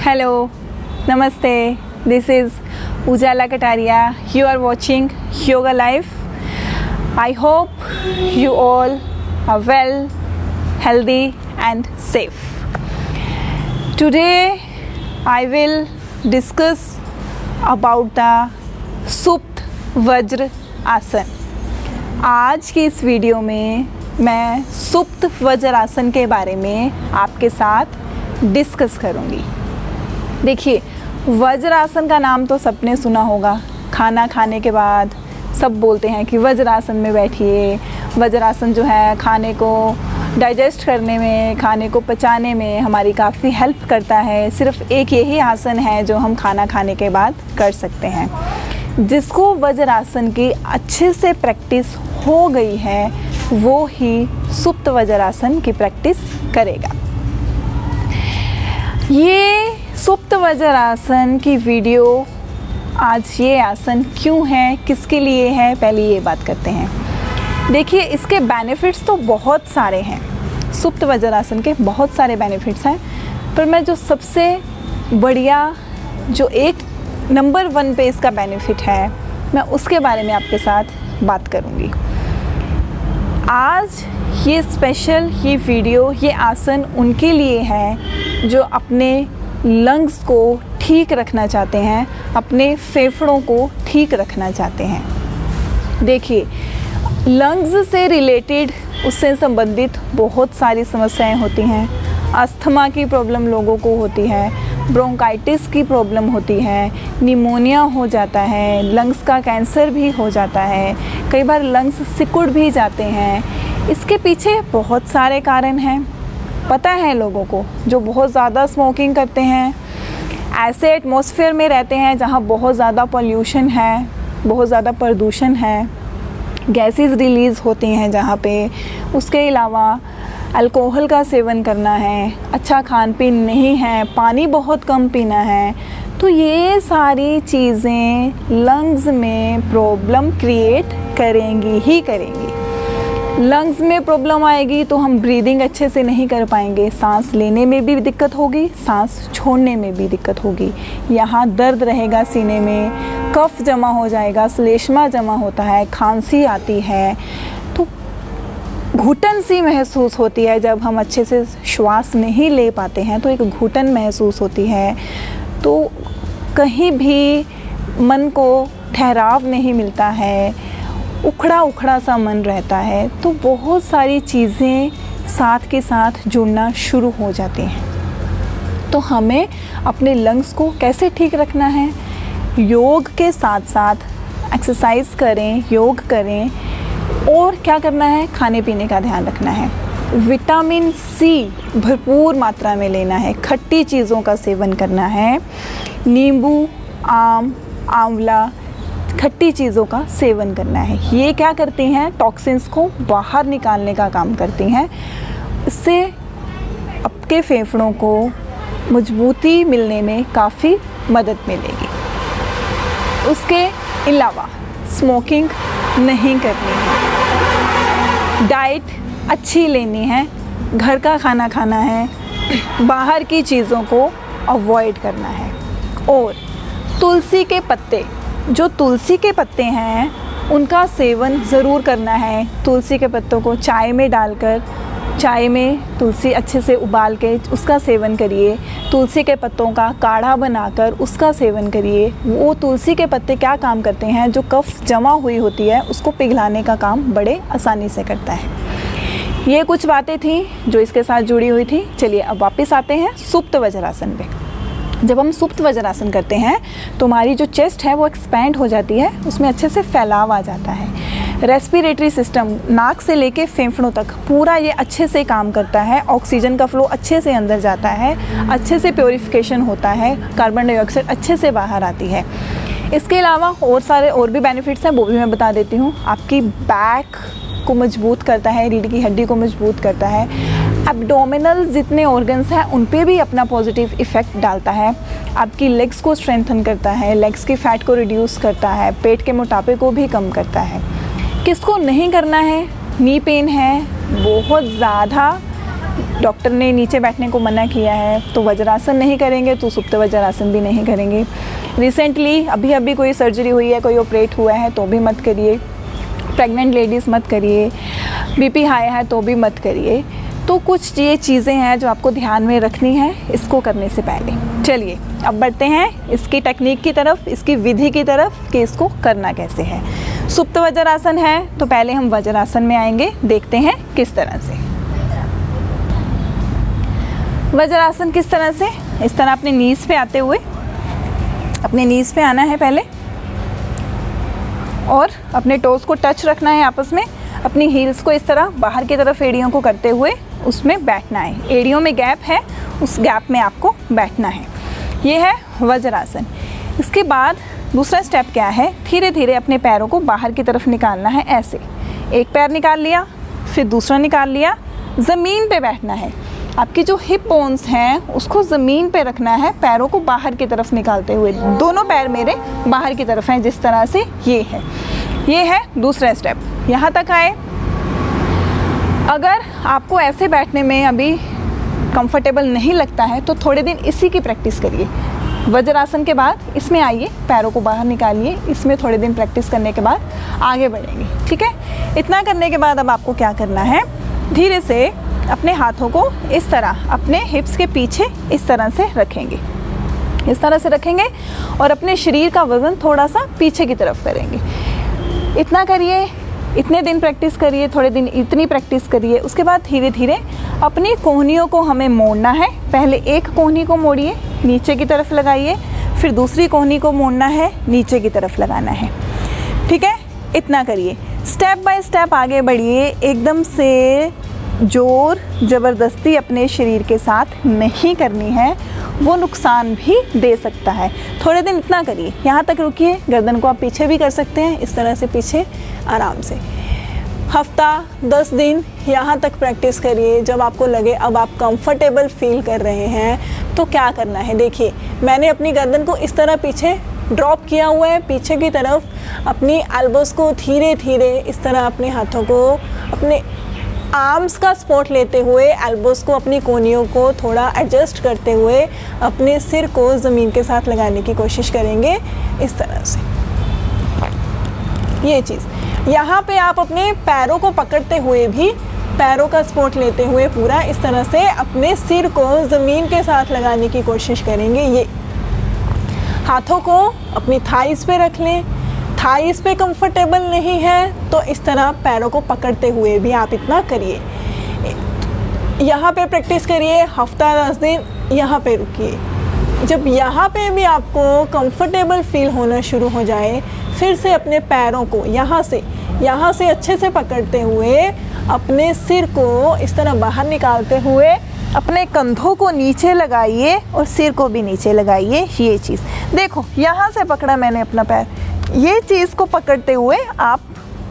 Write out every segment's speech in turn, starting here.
Hello, Namaste. This is Ujala Kataria. You are watching Yoga Life. I hope you all are well, healthy and safe. Today I will discuss about the सुप्त वज्र आसन. आज की इस video में मैं सुप्त वज्र आसन के बारे में आपके साथ डिस्कस करूंगी. देखिए, वज्रासन का नाम तो सबने सुना होगा. खाना खाने के बाद सब बोलते हैं कि वज्रासन में बैठिए. वज्रासन जो है खाने को डाइजेस्ट करने में, खाने को पचाने में हमारी काफ़ी हेल्प करता है. सिर्फ एक यही आसन है जो हम खाना खाने के बाद कर सकते हैं. जिसको वज्रासन की अच्छे से प्रैक्टिस हो गई है वो ही सुप्त वज्रासन की प्रैक्टिस करेगा. ये सुप्त वज्रासन की वीडियो, आज ये आसन क्यों है, किसके लिए है, पहले ये बात करते हैं. देखिए, इसके बेनिफिट्स तो बहुत सारे हैं. सुप्त वज्रासन के बहुत सारे बेनिफिट्स हैं, पर मैं जो सबसे बढ़िया, जो एक नंबर 1 पे इसका बेनिफिट है, मैं उसके बारे में आपके साथ बात करूँगी. आज ये स्पेशल ये वीडियो, ये आसन उनके लिए है जो अपने लंग्स को ठीक रखना चाहते हैं, अपने फेफड़ों को ठीक रखना चाहते हैं. देखिए, लंग्स से रिलेटेड, उससे संबंधित बहुत सारी समस्याएं होती हैं. अस्थमा की प्रॉब्लम लोगों को होती है, ब्रोंकाइटिस की प्रॉब्लम होती है, निमोनिया हो जाता है, लंग्स का कैंसर भी हो जाता है, कई बार लंग्स सिकुड़ भी जाते हैं. इसके पीछे बहुत सारे कारण हैं. पता है लोगों को जो बहुत ज़्यादा स्मोकिंग करते हैं, ऐसे एटमॉस्फेयर में रहते हैं जहाँ बहुत ज़्यादा पोल्यूशन है, बहुत ज़्यादा प्रदूषण है, गैसेस रिलीज़ होती हैं जहाँ पे. उसके अलावा अल्कोहल का सेवन करना है, अच्छा खान पीन नहीं है, पानी बहुत कम पीना है, तो ये सारी चीज़ें लंग्स में प्रॉब्लम क्रिएट करेंगी ही करेंगी. लंग्स में प्रॉब्लम आएगी तो हम ब्रीदिंग अच्छे से नहीं कर पाएंगे, सांस लेने में भी दिक्कत होगी, सांस छोड़ने में भी दिक्कत होगी. यहाँ दर्द रहेगा सीने में, कफ जमा हो जाएगा, श्लेष्मा जमा होता है, खांसी आती है, तो घुटन सी महसूस होती है. जब हम अच्छे से श्वास नहीं ले पाते हैं तो एक घुटन महसूस होती है. तो कहीं भी मन को ठहराव नहीं मिलता है, उखड़ा उखड़ा सा मन रहता है. तो बहुत सारी चीज़ें साथ के साथ जुड़ना शुरू हो जाती हैं. तो हमें अपने लंग्स को कैसे ठीक रखना है? योग के साथ साथ एक्सरसाइज करें, योग करें, और क्या करना है, खाने पीने का ध्यान रखना है. विटामिन सी भरपूर मात्रा में लेना है, खट्टी चीज़ों का सेवन करना है, नींबू, आम, आंवला, खट्टी चीज़ों का सेवन करना है. ये क्या करती हैं, टॉक्सिन्स को बाहर निकालने का काम करती हैं. इससे आपके फेफड़ों को मजबूती मिलने में काफ़ी मदद मिलेगी. उसके अलावा स्मोकिंग नहीं करनी है, डाइट अच्छी लेनी है, घर का खाना खाना है, बाहर की चीज़ों को अवॉइड करना है. और तुलसी के पत्ते, जो तुलसी के पत्ते हैं उनका सेवन ज़रूर करना है. तुलसी के पत्तों को चाय में डालकर, चाय में तुलसी अच्छे से उबाल के उसका सेवन करिए. तुलसी के पत्तों का काढ़ा बनाकर उसका सेवन करिए. वो तुलसी के पत्ते क्या काम करते हैं, जो कफ जमा हुई होती है उसको पिघलाने का काम बड़े आसानी से करता है. ये कुछ बातें थी जो इसके साथ जुड़ी हुई थी. चलिए अब वापस आते हैं सुप्त वज्रासन पे. जब हम सुप्त वज्रासन करते हैं तो हमारी जो चेस्ट है वो एक्सपैंड हो जाती है, उसमें अच्छे से फैलाव आ जाता है. रेस्पिरेटरी सिस्टम, नाक से लेके फेफड़ों तक पूरा ये अच्छे से काम करता है. ऑक्सीजन का फ्लो अच्छे से अंदर जाता है, अच्छे से प्योरीफिकेशन होता है, कार्बन डाइऑक्साइड अच्छे से बाहर आती है. इसके अलावा और सारे और भी बेनिफिट्स हैं, वो भी मैं बता देती हूँ. आपकी बैक को मजबूत करता है, रीढ़ की हड्डी को मजबूत करता है. एब्डोमिनल जितने ऑर्गन्स हैं उन पे भी अपना पॉजिटिव इफ़ेक्ट डालता है. आपकी लेग्स को स्ट्रेंथन करता है, लेग्स की फ़ैट को रिड्यूस करता है, पेट के मोटापे को भी कम करता है. किसको नहीं करना है, नी पेन है, बहुत ज़्यादा डॉक्टर ने नीचे बैठने को मना किया है तो वज्रासन नहीं करेंगे तो सुप्त वज्रासन भी नहीं करेंगे। रिसेंटली अभी कोई सर्जरी हुई है, कोई ऑपरेट हुआ है तो भी मत करिए। प्रेग्नेंट लेडीज़ मत करिए। बीपी हाई है तो भी मत करिए। तो कुछ ये चीज़ें हैं जो आपको ध्यान में रखनी है इसको करने से पहले। चलिए अब बढ़ते हैं इसकी टेक्निक की तरफ, इसकी विधि की तरफ कि इसको करना कैसे है। सुप्त वज्रासन है तो पहले हम वज्रासन में आएंगे, देखते हैं किस तरह से। वज्रासन किस तरह से, इस तरह अपने नीज़ पे आते हुए, अपने नीज़ पे आना है पहले और अपने टोज़ को टच रखना है आपस में। अपनी हील्स को इस तरह बाहर की तरफ एड़ियों को करते हुए उसमें बैठना है। एड़ियों में गैप है, उस गैप में आपको बैठना है। ये है वज्रासन। इसके बाद दूसरा स्टेप क्या है, धीरे धीरे अपने पैरों को बाहर की तरफ निकालना है। ऐसे एक पैर निकाल लिया, फिर दूसरा निकाल लिया, ज़मीन पे बैठना है। आपकी जो हिप बोन्स हैं उसको ज़मीन पे रखना है, पैरों को बाहर की तरफ निकालते हुए। दोनों पैर मेरे बाहर की तरफ हैं जिस तरह से ये है दूसरा स्टेप। यहाँ तक आए। अगर आपको ऐसे बैठने में अभी कंफर्टेबल नहीं लगता है तो थोड़े दिन इसी की प्रैक्टिस करिए। वज्रासन के बाद इसमें आइए, पैरों को बाहर निकालिए, इसमें थोड़े दिन प्रैक्टिस करने के बाद आगे बढ़ेंगे। ठीक है, इतना करने के बाद अब आपको क्या करना है, धीरे से अपने हाथों को इस तरह अपने हिप्स के पीछे इस तरह से रखेंगे, इस तरह से रखेंगे और अपने शरीर का वज़न थोड़ा सा पीछे की तरफ करेंगे। इतना करिए, इतने दिन प्रैक्टिस करिए, थोड़े दिन इतनी प्रैक्टिस करिए। उसके बाद धीरे धीरे अपनी कोहनियों को हमें मोड़ना है। पहले एक कोहनी को मोड़िए, नीचे की तरफ लगाइए, फिर दूसरी कोहनी को मोड़ना है, नीचे की तरफ लगाना है। ठीक है, इतना करिए। स्टेप बाय स्टेप आगे बढ़िए। एकदम से जोर ज़बरदस्ती अपने शरीर के साथ नहीं करनी है, वो नुकसान भी दे सकता है। थोड़े दिन इतना करिए, यहाँ तक रुकिए। गर्दन को आप पीछे भी कर सकते हैं, इस तरह से पीछे आराम से। हफ्ता 10 दिन यहाँ तक प्रैक्टिस करिए। जब आपको लगे अब आप कंफर्टेबल फील कर रहे हैं तो क्या करना है, देखिए मैंने अपनी गर्दन को इस तरह पीछे ड्रॉप किया हुआ है, पीछे की तरफ। अपनी एल्बोज़ को धीरे धीरे इस तरह अपने हाथों को अपने आर्म्स का सपोर्ट लेते हुए, एल्बोज़ को अपनी कोहनियों को थोड़ा एडजस्ट करते हुए अपने सिर को ज़मीन के साथ लगाने की कोशिश करेंगे इस तरह से। ये चीज़ यहाँ पे आप अपने पैरों को पकड़ते हुए भी, पैरों का सपोर्ट लेते हुए पूरा इस तरह से अपने सिर को ज़मीन के साथ लगाने की कोशिश करेंगे। ये हाथों को अपनी थाइस पे रख लें। थाइस पे कंफर्टेबल नहीं है तो इस तरह पैरों को पकड़ते हुए भी आप इतना करिए। यहाँ पे प्रैक्टिस करिए, हफ्ता 10 दिन यहाँ पे रुकिए। जब यहाँ पे भी आपको कंफर्टेबल फील होना शुरू हो जाए, फिर से अपने पैरों को यहाँ से अच्छे से पकड़ते हुए अपने सिर को इस तरह बाहर निकालते हुए अपने कंधों को नीचे लगाइए और सिर को भी नीचे लगाइए। ये चीज़ देखो, यहाँ से पकड़ा मैंने अपना पैर, ये चीज़ को पकड़ते हुए आप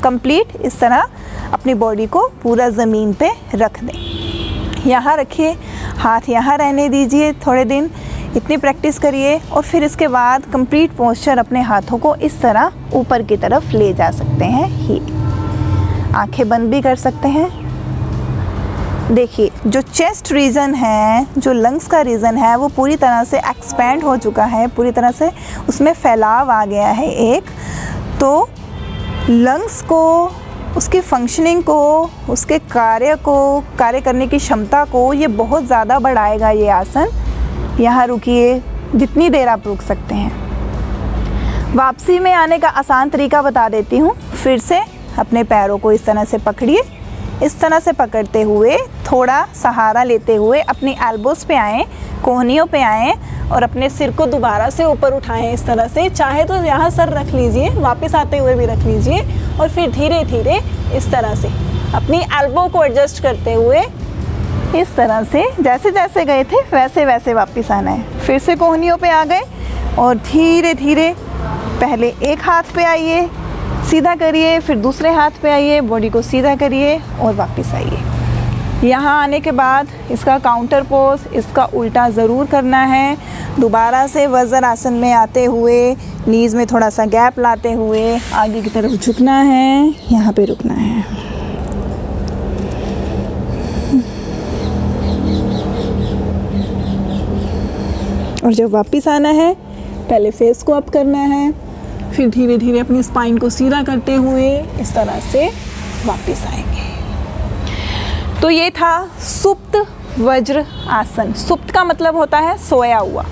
कंप्लीट इस तरह अपनी बॉडी को पूरा ज़मीन पे रख दें। यहाँ रखिए, हाथ यहाँ रहने दीजिए थोड़े दिन, इतनी प्रैक्टिस करिए और फिर इसके बाद कंप्लीट पोस्चर अपने हाथों को इस तरह ऊपर की तरफ ले जा सकते हैं। ही आंखें बंद भी कर सकते हैं। देखिए जो चेस्ट रीजन है, जो लंग्स का रीजन है, वो पूरी तरह से एक्सपैंड हो चुका है, पूरी तरह से उसमें फैलाव आ गया है एक। तो लंग्स को, उसकी फंक्शनिंग को, उसके कार्य करने की क्षमता को ये बहुत ज़्यादा बढ़ाएगा ये आसन। यहाँ रुकिए, जितनी देर आप रुक सकते हैं। वापसी में आने का आसान तरीका बता देती हूँ। फिर से अपने पैरों को इस तरह से पकड़िए, इस तरह से पकड़ते हुए थोड़ा सहारा लेते हुए अपनी एल्बोज़ पे आएँ, कोहनियों पे आएँ और अपने सिर को दोबारा से ऊपर उठाएं इस तरह से। चाहे तो यहाँ सर रख लीजिए, वापस आते हुए भी रख लीजिए और फिर धीरे धीरे इस तरह से अपनी एल्बो को एडजस्ट करते हुए इस तरह से जैसे जैसे गए थे वैसे वैसे वापस आना है। फिर से कोहनियों पे आ गए और धीरे धीरे पहले एक हाथ पे आइए, सीधा करिए, फिर दूसरे हाथ पे आइए, बॉडी को सीधा करिए और वापस आइए। यहाँ आने के बाद इसका काउंटर पोज, इसका उल्टा ज़रूर करना है। दोबारा से वज्रासन में आते हुए नीज़ में थोड़ा सा गैप लाते हुए आगे की तरफ झुकना है, यहाँ पे रुकना है। और जब वापस आना है पहले फेस को अप करना है, फिर धीरे धीरे अपनी स्पाइन को सीधा करते हुए इस तरह से वापस आएंगे। तो ये था सुप्त वज्र आसन। सुप्त का मतलब होता है सोया हुआ।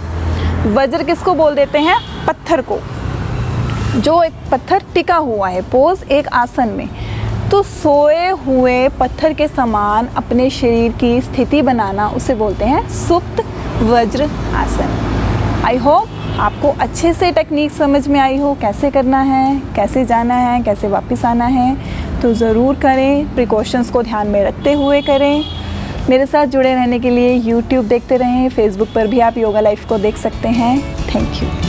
वज्र किसको बोल देते हैं? पत्थर को, जो एक पत्थर टिका हुआ है पोज एक आसन में। तो सोए हुए पत्थर के समान अपने शरीर की स्थिति बनाना उसे बोलते हैं सुप्त वज्र आसन। आई होप आपको अच्छे से टेक्निक समझ में आई हो, कैसे करना है, कैसे जाना है, कैसे वापस आना है। तो ज़रूर करें, प्रिकॉशंस को ध्यान में रखते हुए करें। मेरे साथ जुड़े रहने के लिए यूट्यूब देखते रहें, फेसबुक पर भी आप योगा लाइफ को देख सकते हैं। Thank you.